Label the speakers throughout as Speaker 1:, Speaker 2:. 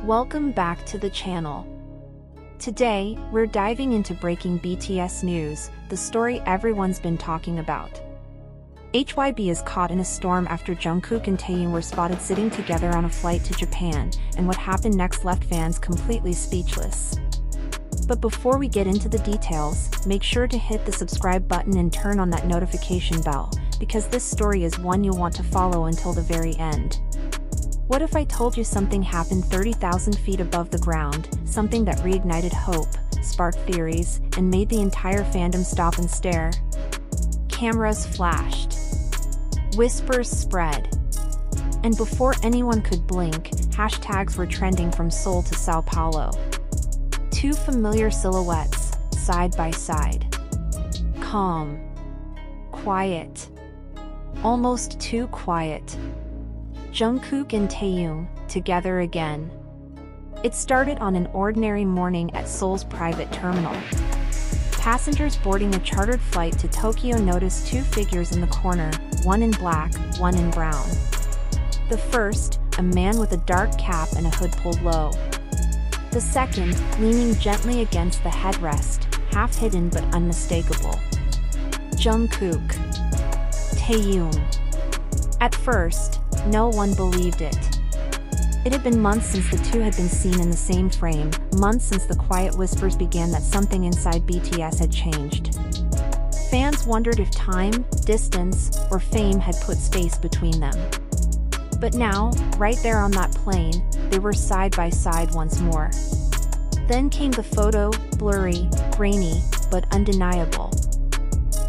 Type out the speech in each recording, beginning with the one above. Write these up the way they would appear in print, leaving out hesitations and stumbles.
Speaker 1: Welcome back to the channel. Today, we're diving into breaking BTS news, the story everyone's been talking about. HYBE is caught in a storm after Jungkook and Taehyung were spotted sitting together on a flight to Japan, and what happened next left fans completely speechless. But before we get into the details, make sure to hit the subscribe button and turn on that notification bell, because this story is one you'll want to follow until the very end. What if I told you something happened 30,000 feet above the ground, something that reignited hope, sparked theories, and made the entire fandom stop and stare? Cameras flashed. Whispers spread. And before anyone could blink, hashtags were trending from Seoul to Sao Paulo. Two familiar silhouettes, side by side. Calm. Quiet. Almost too quiet. Jungkook and Taehyung, together again. It started on an ordinary morning at Seoul's private terminal. Passengers boarding a chartered flight to Tokyo noticed two figures in the corner, one in black, one in brown. The first, a man with a dark cap and a hood pulled low. The second, leaning gently against the headrest, half hidden but unmistakable. Jungkook. Taehyung. At first, no one believed it. It had been months since the two had been seen in the same frame, months since the quiet whispers began that something inside BTS had changed. Fans wondered if time, distance, or fame had put space between them. But now, right there on that plane, they were side by side once more. Then came the photo, blurry, grainy, but undeniable.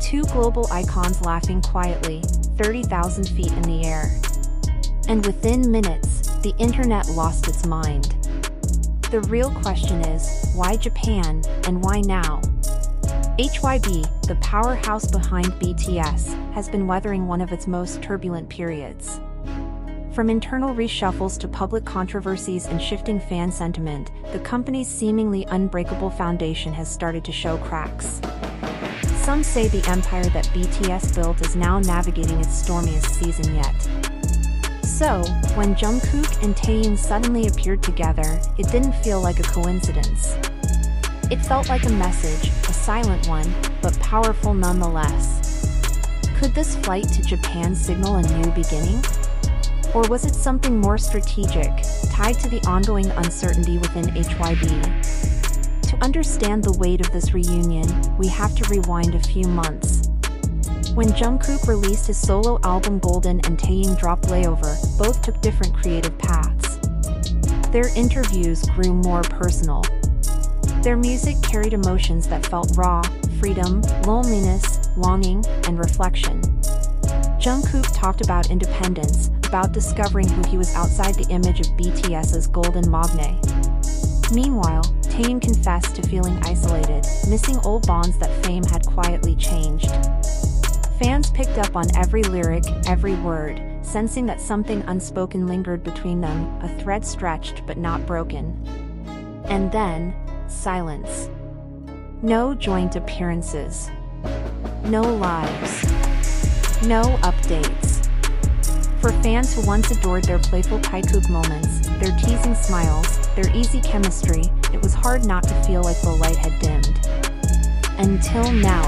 Speaker 1: Two global icons laughing quietly, 30,000 feet in the air. And within minutes, the internet lost its mind. The real question is, why Japan, and why now? HYBE, the powerhouse behind BTS, has been weathering one of its most turbulent periods. From internal reshuffles to public controversies and shifting fan sentiment, the company's seemingly unbreakable foundation has started to show cracks. Some say the empire that BTS built is now navigating its stormiest season yet. So, when Jungkook and Taehyung suddenly appeared together, it didn't feel like a coincidence. It felt like a message, a silent one, but powerful nonetheless. Could this flight to Japan signal a new beginning? Or was it something more strategic, tied to the ongoing uncertainty within HYBE? To understand the weight of this reunion, we have to rewind a few months. When Jungkook released his solo album Golden and Taehyung dropped Layover, both took different creative paths. Their interviews grew more personal. Their music carried emotions that felt raw, freedom, loneliness, longing, and reflection. Jungkook talked about independence, about discovering who he was outside the image of BTS's golden magne. Meanwhile, Taehyung confessed to feeling isolated, missing old bonds that fame had quietly changed. Fans picked up on every lyric, every word, sensing that something unspoken lingered between them, a thread stretched but not broken. And then, silence. No joint appearances. No lives. No updates. For fans who once adored their playful Jikook moments, their teasing smiles, their easy chemistry, it was hard not to feel like the light had dimmed. Until now.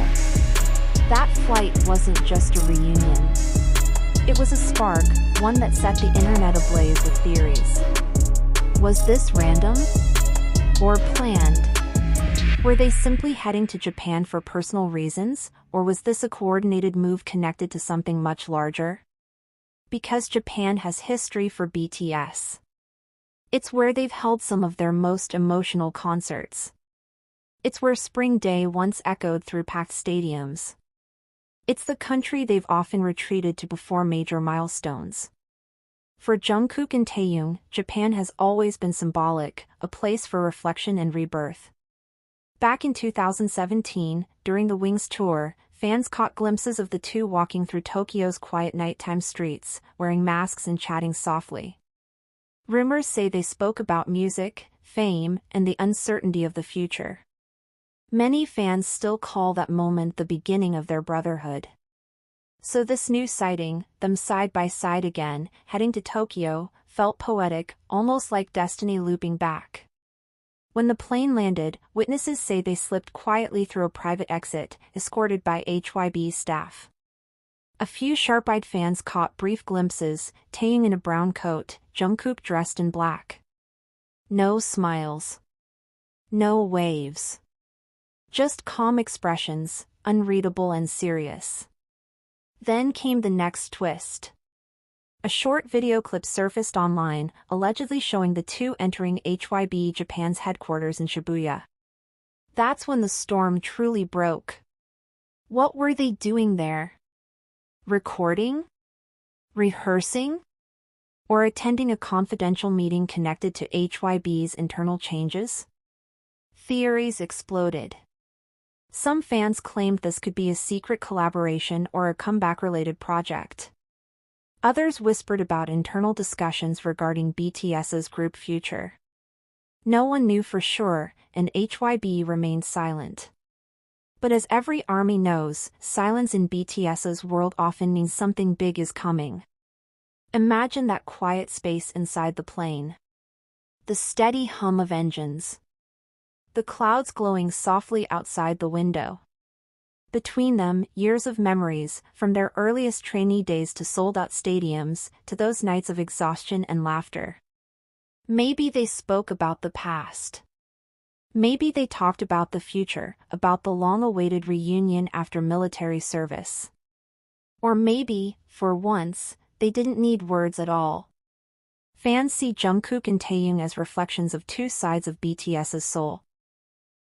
Speaker 1: That flight wasn't just a reunion. It was a spark, one that set the internet ablaze with theories. Was this random? Or planned? Were they simply heading to Japan for personal reasons, or was this a coordinated move connected to something much larger? Because Japan has history for BTS. It's where they've held some of their most emotional concerts. It's where Spring Day once echoed through packed stadiums. It's the country they've often retreated to before major milestones. For Jungkook and Taehyung, Japan has always been symbolic, a place for reflection and rebirth. Back in 2017, during the Wings tour, fans caught glimpses of the two walking through Tokyo's quiet nighttime streets, wearing masks and chatting softly. Rumors say they spoke about music, fame, and the uncertainty of the future. Many fans still call that moment the beginning of their brotherhood. So this new sighting, them side by side again, heading to Tokyo, felt poetic, almost like destiny looping back. When the plane landed, witnesses say they slipped quietly through a private exit, escorted by HYBE staff. A few sharp-eyed fans caught brief glimpses, Taeyong in a brown coat, Jungkook dressed in black. No smiles. No waves. Just calm expressions, unreadable and serious. Then came the next twist. A short video clip surfaced online, allegedly showing the two entering HYBE Japan's headquarters in Shibuya. That's when the storm truly broke. What were they doing there? Recording? Rehearsing? Or attending a confidential meeting connected to HYBE's internal changes? Theories exploded. Some fans claimed this could be a secret collaboration or a comeback-related project. Others whispered about internal discussions regarding BTS's group future. No one knew for sure, and HYBE remained silent. But as every army knows, silence in BTS's world often means something big is coming. Imagine that quiet space inside the plane. The steady hum of engines. The clouds glowing softly outside the window. Between them, years of memories, from their earliest trainee days to sold-out stadiums, to those nights of exhaustion and laughter. Maybe they spoke about the past. Maybe they talked about the future, about the long-awaited reunion after military service. Or maybe, for once, they didn't need words at all. Fans see Jungkook and Taeyong as reflections of two sides of BTS's soul.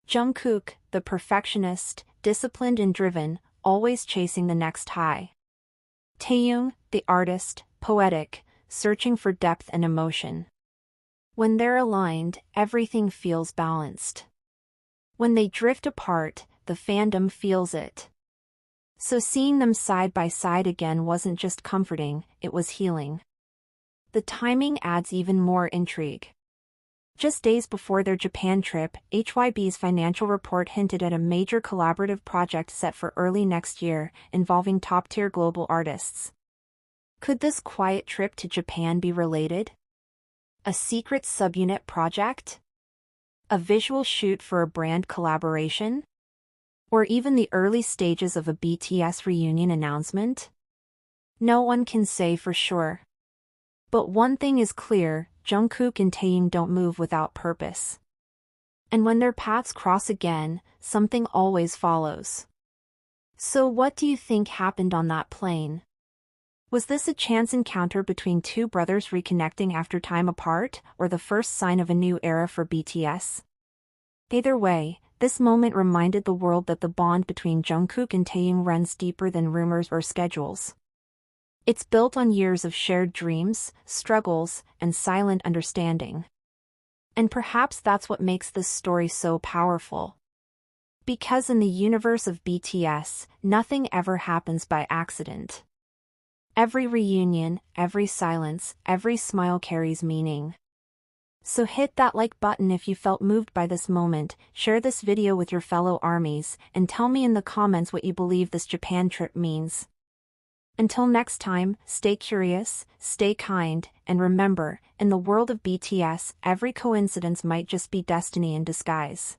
Speaker 1: Jungkook, the perfectionist, disciplined and driven, always chasing the next high. Taeyong, the artist, poetic, searching for depth and emotion. When they're aligned, everything feels balanced. When they drift apart, the fandom feels it. So seeing them side by side again wasn't just comforting, it was healing. The timing adds even more intrigue. Just days before their Japan trip, HYBE's financial report hinted at a major collaborative project set for early next year, involving top-tier global artists. Could this quiet trip to Japan be related? A secret subunit project? A visual shoot for a brand collaboration? Or even the early stages of a BTS reunion announcement? No one can say for sure. But one thing is clear, Jungkook and Taeyong don't move without purpose. And when their paths cross again, something always follows. So what do you think happened on that plane? Was this a chance encounter between two brothers reconnecting after time apart, or the first sign of a new era for BTS? Either way, this moment reminded the world that the bond between Jungkook and Taeyong runs deeper than rumors or schedules. It's built on years of shared dreams, struggles, and silent understanding. And perhaps that's what makes this story so powerful. Because in the universe of BTS, nothing ever happens by accident. Every reunion, every silence, every smile carries meaning. So hit that like button if you felt moved by this moment, share this video with your fellow armies, and tell me in the comments what you believe this Japan trip means. Until next time, stay curious, stay kind, and remember, in the world of BTS, every coincidence might just be destiny in disguise.